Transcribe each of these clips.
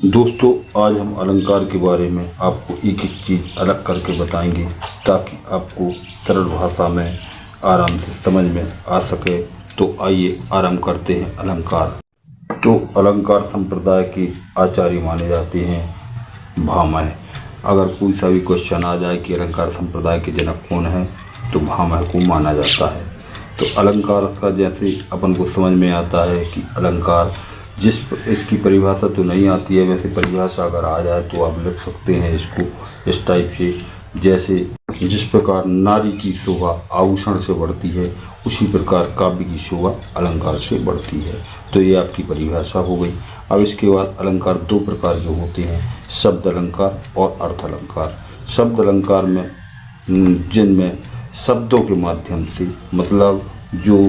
दोस्तों, आज हम अलंकार के बारे में आपको एक एक चीज़ अलग करके बताएंगे ताकि आपको सरल भाषा में आराम से समझ में आ सके। तो आइए आरंभ करते हैं। अलंकार तो अलंकार संप्रदाय के आचार्य माने जाते हैं भामह। अगर कोई सा भी क्वेश्चन आ जाए कि अलंकार संप्रदाय के जनक कौन है तो भामह को माना जाता है। तो अलंकार का जैसे अपन को समझ में आता है कि अलंकार इसकी परिभाषा तो नहीं आती है, वैसे परिभाषा अगर आ जाए तो आप लिख सकते हैं इसको इस टाइप से, जैसे जिस प्रकार नारी की शोभा आभूषण से बढ़ती है उसी प्रकार काव्य की शोभा अलंकार से बढ़ती है। तो ये आपकी परिभाषा हो गई। अब इसके बाद अलंकार दो प्रकार के होते हैं, शब्द अलंकार और अर्थ अलंकार। शब्द अलंकार में जिनमें शब्दों के माध्यम से, मतलब जो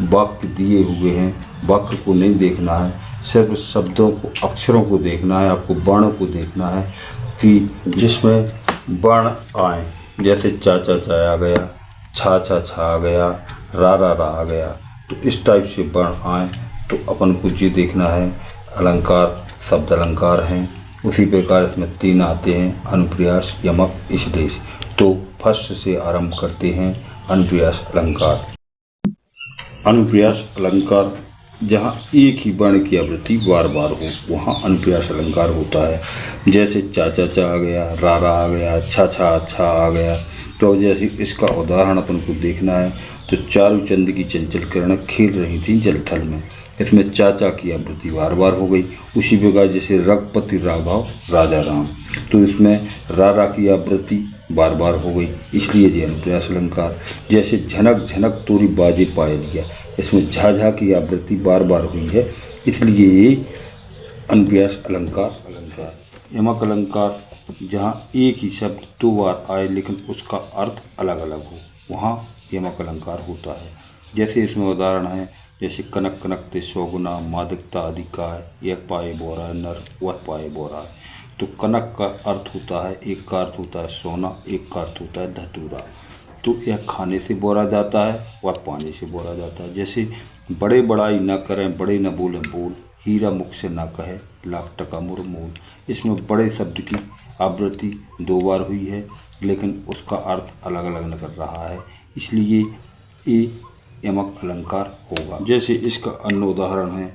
वाक्य दिए हुए हैं, वाक्य को नहीं देखना है, सिर्फ शब्दों को, अक्षरों को देखना है, आपको वर्णों को देखना है कि जिसमें वर्ण आए, जैसे चा चा चाय आ गया, छा छा छा आ गया, रा आ गया। तो इस टाइप से वर्ण आए तो अपन को ये देखना है अलंकार शब्द अलंकार हैं। उसी प्रकार इसमें तीन आते हैं, अनुप्रास, यमक, श्लेष। तो फर्स्ट से आरंभ करते हैं अनुप्रास अलंकार। अनुप्रास अलंकार जहाँ एक ही वर्ण की आवृत्ति बार बार हो वहाँ अनुप्रास अलंकार होता है। जैसे चा चा चा आ गया, रा आ गया, छा छा छा आ गया। तो जैसे इसका उदाहरण अपन को देखना है तो चारू चंद की चंचल किरणें खेल रही थी जलथल में, इसमें चाचा की आवृत्ति बार बार हो गई। उसी प्रकार जैसे रघुपति राघव राजा राम, तो इसमें रा की आवृत्ति बार बार हो गई, इसलिए ये अनुप्रास अलंकार। जैसे झनक झनक तोरी बाजे पाए लिया, इसमें झा की आवृत्ति बार बार हुई है, इसलिए ये अनुप्रास अलंकार। यमक अलंकार जहाँ एक ही शब्द दो बार आए लेकिन उसका अर्थ अलग अलग हो वहाँ यमक अलंकार होता है। जैसे इसमें उदाहरण है, जैसे कनक कनकते सौगुना मादकता अधिकार, यह पाए बोरा नर वह पाए बोरा। तो कनक का अर्थ होता है, एक का अर्थ होता है सोना, एक का अर्थ होता है धतूरा। तो यह खाने से बोरा जाता है, वह पानी से बोरा जाता है। जैसे बड़े बड़ाई न करें, बड़े न बोलें बोल, हीरा मुख से न कहे, लाख टका मुरमूल। इसमें बड़े शब्द की आवृत्ति दो बार हुई है लेकिन उसका अर्थ अलग अलग निकल रहा है, इसलिए ये यमक अलंकार होगा। जैसे इसका अन्य उदाहरण है,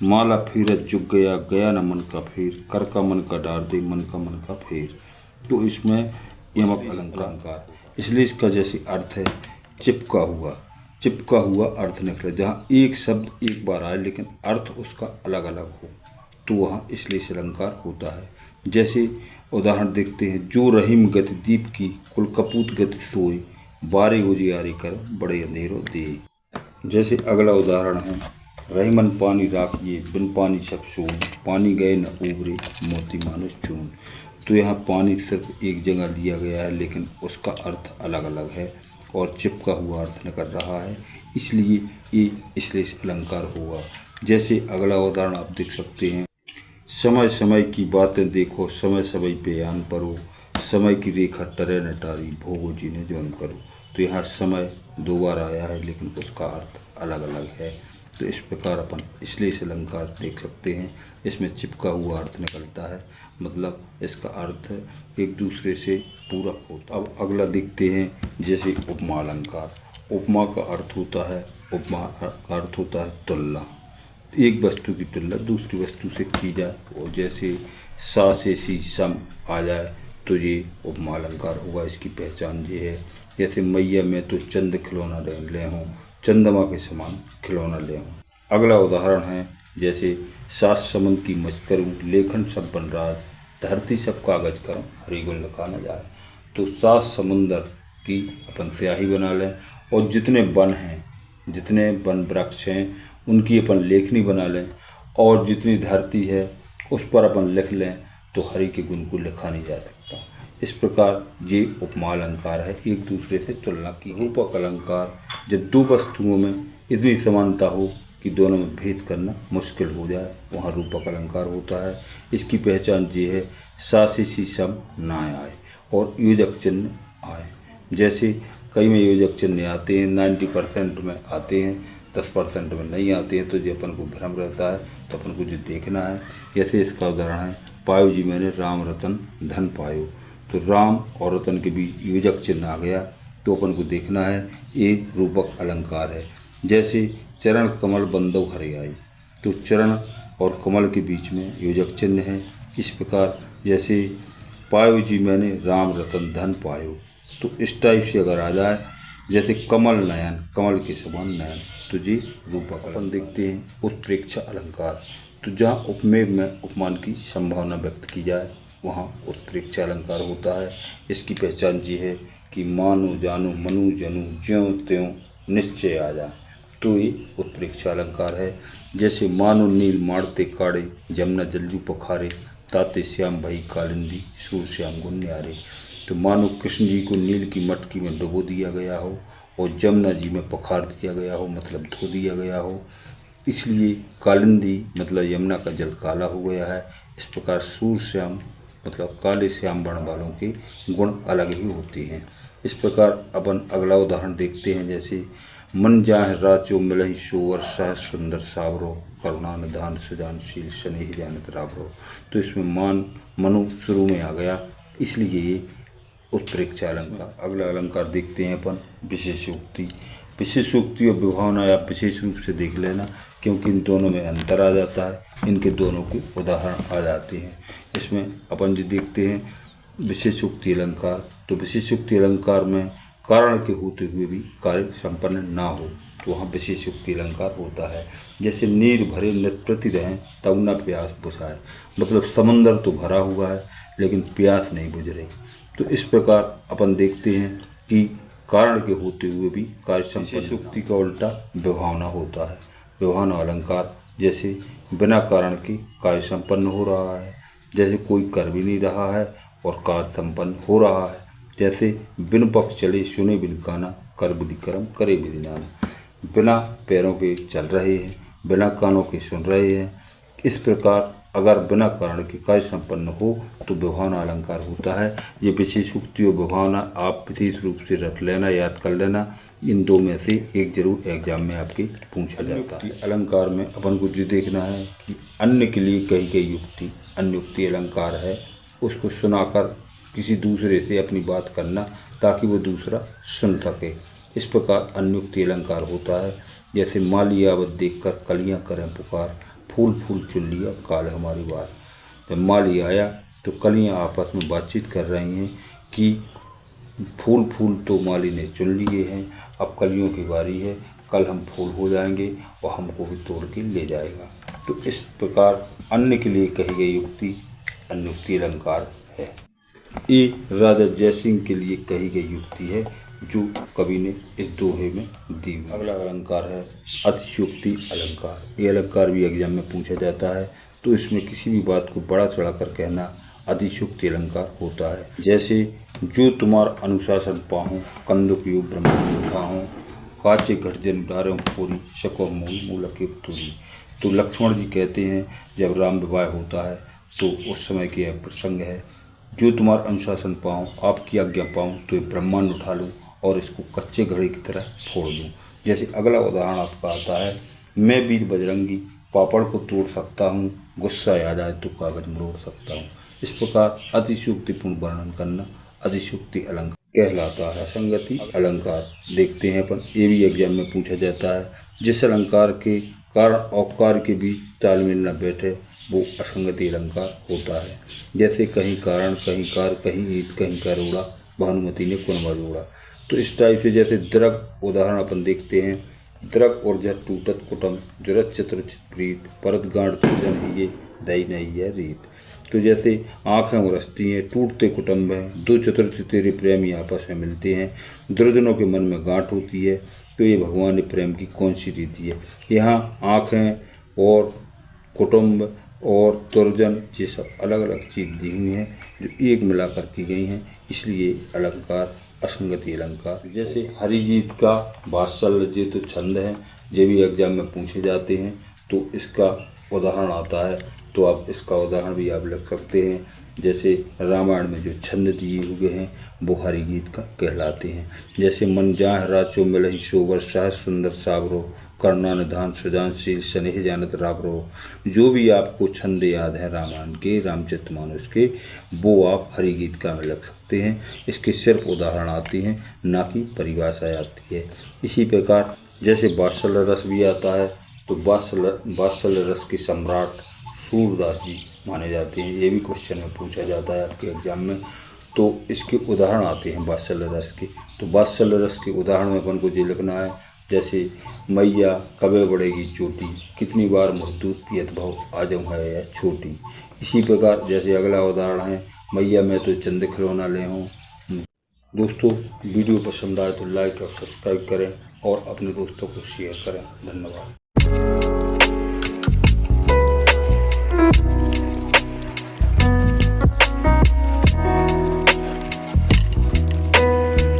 माला फेरत जुग गया, गया न मन का फेर, कर का मन का डार दे, मन का मन का फेर। तो इसमें यमक अलंकार। इसलिए इसका जैसे अर्थ है चिपका हुआ, चिपका हुआ अर्थ निकले। जहाँ एक शब्द एक बार आए लेकिन अर्थ उसका अलग अलग हो तो वहाँ इसलिए अलंकार होता है। जैसे उदाहरण देखते हैं, जो रहीम गति दीप की, कुल कपूत गति सोई, बारे उजियारी कर, बड़े अंधेरों दे। जैसे अगला उदाहरण है, रहीमन पानी राखिए, बिन पानी सब सोन, पानी गए न उबरे, मोती मानुष चून। तो यहाँ पानी सिर्फ एक जगह लिया गया है लेकिन उसका अर्थ अलग अलग है और चिपका हुआ अर्थ निकल रहा है, इसलिए ये इसलिए अलंकार होगा। जैसे अगला उदाहरण आप देख सकते हैं, समय समय की बातें देखो, समय समय पे आन परो, समय की रेखा टरे न टारी, भोगो जीने जोन करो। तो यहाँ समय दो बार आया है लेकिन उसका अर्थ अलग अलग है। तो इस प्रकार अपन इसलिए इस अलंकार देख सकते हैं, इसमें चिपका हुआ अर्थ निकलता है, मतलब इसका अर्थ एक दूसरे से पूरक होता। अब अगला देखते हैं, जैसे उपमा अलंकार। उपमा का अर्थ होता है, उपमा का अर्थ होता है तुलना, एक वस्तु की तुलना दूसरी वस्तु से की जाए। और जैसे सा से सी सम आ जाए तो ये उपमा अलंकार होगा। इसकी पहचान ये है, जैसे मैया में तो चंद खिलौना ले हों, चंद्रमा के समान खिलौना ले हों। अगला उदाहरण है, जैसे सात समुद्र की मच करूँ, लेखन सब बनराज, धरती सब कागज करूँ, हरी गुल लिखा न जाए। तो सात समुंदर की अपन स्याही बना लें और जितने वन हैं, जितने वन वृक्ष हैं उनकी अपन लेखनी बना लें, और जितनी धरती है उस पर अपन लिख लें तो हरि के गुण को लिखा नहीं जा सकता। इस प्रकार ये उपमा अलंकार है, एक दूसरे से तुलना की। रूपक अलंकार, जब दो वस्तुओं में इतनी समानता हो कि दोनों में भेद करना मुश्किल हो जाए वहाँ रूपक अलंकार होता है। इसकी पहचान ये है, सा से सी सम ना आए और योजक चिन्ह आए। जैसे कई में योजक चिन्ह आते हैं, 90% में आते हैं, 10% में नहीं आते हैं, तो जो अपन को भ्रम रहता है तो अपन को जो देखना है। जैसे इसका उदाहरण है, पायो जी मैंने राम रतन धन पायो। तो राम और रतन के बीच योजक चिन्ह आ गया, तो अपन को देखना है ये रूपक अलंकार है। जैसे चरण कमल बंदो हरियाई, तो चरण और कमल के बीच में योजक चिन्ह है। इस प्रकार जैसे पायो जी मैंने राम रतन धन पायो, तो इस टाइप से अगर आ जाए, जैसे कमल नयन, कमल के समान नयन, तो जी रूपक। अपन देखते हैं उत्प्रेक्षा अलंकार। तो जहाँ उपमेय में उपमान की संभावना व्यक्त की जाए वहाँ उत्प्रेक्षा अलंकार होता है। इसकी पहचान ये है कि मानो जानो मनु जनु ज्यों त्यों निश्चय आ जाए, तो ये उत्प्रेक्षा अलंकार है। जैसे मानो नील मारते काड़े जमुना जल्जू पखारे, ताते श्याम भई कालिंदी सूर श्याम गुण न्यारे। तो मानो कृष्ण जी को नील की मटकी में डुबो दिया गया हो और जमुना जी में पखार दिया गया हो, मतलब धो दिया गया हो, इसलिए कालिंदी मतलब यमुना का जल काला हो गया है। इस प्रकार सूर श्याम मतलब काले श्याम वर्ण वालों के गुण अलग ही होते हैं। इस प्रकार अपन अगला उदाहरण देखते हैं। जैसे मन जाह राचो मिलहि सोवर सह सुंदर सावरो, करुणा निधान सुजानशील स्नेह जानत रावरो। तो इसमें मान मनु शुरू में आ गया, इसलिए ये उत्प्रेक्षा अलंकार। अगला अलंकार देखते हैं अपन विशेषोक्ति। विशेषोक्ति और विभावना आप विशेष रूप से देख लेना, क्योंकि इन दोनों में अंतर आ जाता है, इनके दोनों के उदाहरण आ जाते हैं। इसमें अपन जो देखते हैं विशेषोक्ति अलंकार, तो विशेषोक्ति अलंकार में कारण के होते हुए भी कार्य संपन्न ना हो, तो वहाँ विशेषोक्ति अलंकार होता है। जैसे नीर भरे नित प्रति रहें तब न प्यास बुझाए, मतलब समंदर तो भरा हुआ है लेकिन प्यास नहीं बुझ रही। तो इस प्रकार अपन देखते हैं कि कारण के होते हुए भी कार्य संपन्न। विशेषोक्ति का उल्टा विभावना होता है। विभावना अलंकार जैसे बिना कारण के कार्य संपन्न हो रहा है, जैसे कोई कर भी नहीं रहा है और कार्य संपन्न हो रहा है। जैसे बिन पक्ष चले सुने बिन काना, कर विधि कर्म करे विधि नाना। बिना पैरों के चल रहे हैं, बिना कानों के सुन रहे हैं। इस प्रकार अगर बिना कारण के कार्य संपन्न हो तो विभावना अलंकार होता है। ये विशेषोक्ति और विभावना आप विशेष रूप से रख लेना, याद कर लेना। इन दो में से एक जरूर एग्जाम में आपके पूछा जाता है। अलंकार में अपन को जो देखना है कि अन्य के लिए कही गई युक्ति अन्योक्ति अलंकार है, उसको सुनाकर किसी दूसरे से अपनी बात करना ताकि वो दूसरा सुन सके। इस प्रकार अन्योक्ति अलंकार होता है। जैसे माली आवत देखकर कलियां करें पुकार, फूल फूल चुन लिया काल हमारी बात। जब माली आया तो कलियां आपस में बातचीत कर रही हैं कि फूल फूल तो माली ने चुन लिए हैं, अब कलियों की बारी है, कल हम फूल हो जाएंगे और हमको भी तोड़ के ले जाएगा। तो इस प्रकार अन्य के लिए कही गई युक्ति अन्योक्ति अलंकार है। ये राजा जयसिंह के लिए कही गई युक्ति है जो कवि ने इस दोहे में दी। अगला अलंकार है अतिशयोक्ति अलंकार। ये अलंकार भी एग्जाम में पूछा जाता है, तो इसमें किसी भी बात को बड़ा चढ़ाकर कहना अतिशयोक्ति अलंकार होता है। जैसे जो तुम्हार अनुशासन पाहूँ, कंदुक योग ब्रह्मांड उठाऊँ, काचे घटजन डारों पूरी, शको मूल मूलक तुरी। तो लक्ष्मण जी कहते हैं जब राम विवाह होता है तो उस समय की यह प्रसंग है, जो तुम्हारा अनुशासन पाऊँ, आपकी आज्ञा पाऊँ तो ये ब्रह्मांड उठा लूँ और इसको कच्चे घड़े की तरह फोड़ दूँ। जैसे अगला उदाहरण आपका आता है, मैं वीर बजरंगी पापड़ को तोड़ सकता हूँ, गुस्सा आ जाए तो कागज मरोड़ सकता हूँ। इस प्रकार अतिशयोक्तिपूर्ण वर्णन करना अतिशयोक्ति अलंकार कहलाता है। असंगति अलंकार देखते हैं अपन, ये भी एग्जाम में पूछा जाता है। जिस अलंकार के कारण और कार्य के बीच तालमेल न बैठे वो असंगति अलंकार होता है। जैसे कहीं कारण कहीं कार, कहीं ईट कहीं करोड़ा, भानुमति ने कुन मरोड़ा। तो इस टाइप से जैसे द्रग उदाहरण अपन देखते हैं, द्रग और झट टूटत कुटुम, जुरत चतुर्चित प्रीत, परत गांठ तुझन है ये दई नहीं है रीत। तो जैसे आँखें उरसती हैं, टूटते कुटुम्ब हैं, दो चतुर्थ तेरे प्रेमी आपस में मिलते हैं, दुर्जनों के मन में गांठ होती है, तो ये भगवान ने प्रेम की कौन सी रीति है। यहाँ आँखें और कुटुम्ब और दुर्जन ये सब अलग अलग चीज़ दी हुई हैं जो एक मिलाकर की गई हैं, इसलिए अलंकार असंगति अलंकार। जैसे हरिजीत का वात्सल्य जे तो छंद है, ये भी एग्जाम में पूछे जाते हैं, तो इसका उदाहरण आता है तो आप इसका उदाहरण भी आप लिख सकते हैं। जैसे रामायण में जो छंद दिए हुए हैं वो हरि गीत का कहलाते हैं। जैसे मन जाह राचो मिलहि शोभर शाह सुंदर सावरो करना निधान सृजनशील स्नेह जानत रावरो। जो भी आपको छंद याद है रामायण के, रामचरितमानस के, वो आप हरि गीत का में लिख सकते हैं। इसके सिर्फ उदाहरण आते हैं, ना कि परिभाषा आती है। इसी प्रकार जैसे वात्सल्य रस भी आता है तो वात्सल्य रस के सम्राट सूरदास जी माने जाते हैं। ये भी क्वेश्चन में पूछा जाता है आपके एग्जाम में। तो इसके उदाहरण आते हैं वात्सल्य रस के। तो वात्सल्य रस के उदाहरण में अपन को ये लिखना है, जैसे मैया कबे बढ़ेगी चोटी, कितनी बार मुँह दूध पियत भव आ जाऊँ है या छोटी। इसी प्रकार जैसे अगला उदाहरण है, मैया मैं तो चंद खिलौना ले हूँ। दोस्तों वीडियो पसंद आए तो लाइक और सब्सक्राइब करें और अपने दोस्तों को शेयर करें। धन्यवाद।